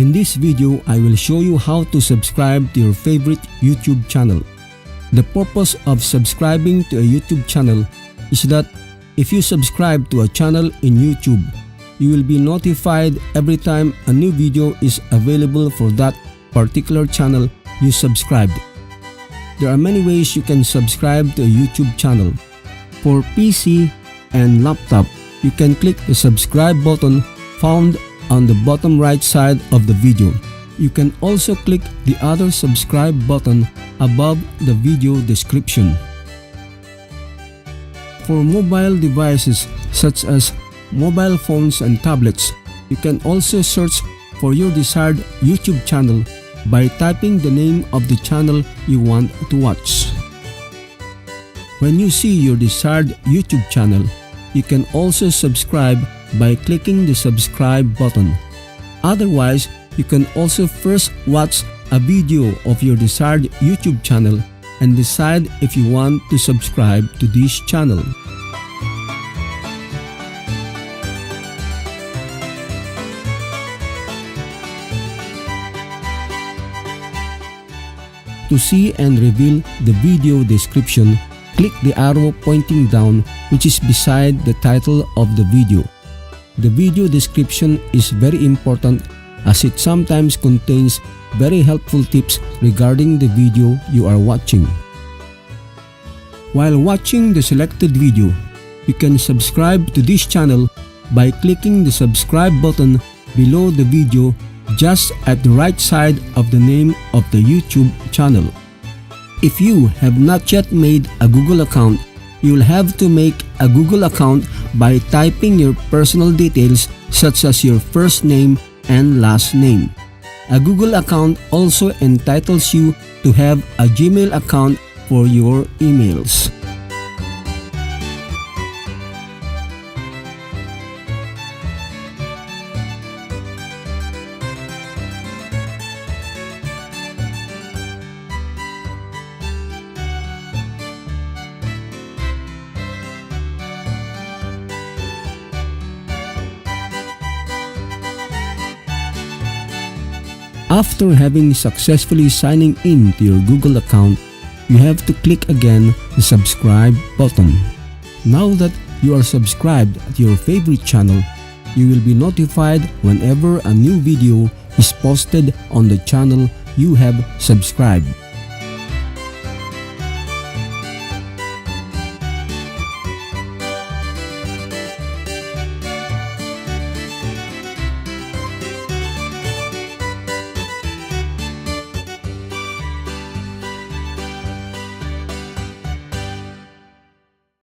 In this video, I will show you how to subscribe to your favorite YouTube channel. The purpose of subscribing to a YouTube channel is that if you subscribe to a channel in YouTube, you will be notified every time a new video is available for that particular channel you subscribed. There are many ways you can subscribe to a YouTube channel. For PC and laptop, you can click the subscribe button found on the bottom right side of the video. You can also click the other subscribe button above the video description. For mobile devices such as mobile phones and tablets, you can also search for your desired YouTube channel by typing the name of the channel you want to watch. When you see your desired YouTube channel, you can also subscribe by clicking the subscribe button. Otherwise, you can also first watch a video of your desired YouTube channel and decide if you want to subscribe to this channel. To see and reveal the video description, click the arrow pointing down which is beside the title of the video. The video description is very important as it sometimes contains very helpful tips regarding the video you are watching. While watching the selected video, you can subscribe to this channel by clicking the subscribe button below the video just at the right side of the name of the YouTube channel. If you have not yet made a Google account, you will have to make a Google account by typing your personal details such as your first name and last name. A Google account also entitles you to have a Gmail account for your emails. After having successfully signing in to your Google account, you have to click again the subscribe button. Now that you are subscribed to your favorite channel, you will be notified whenever a new video is posted on the channel you have subscribed.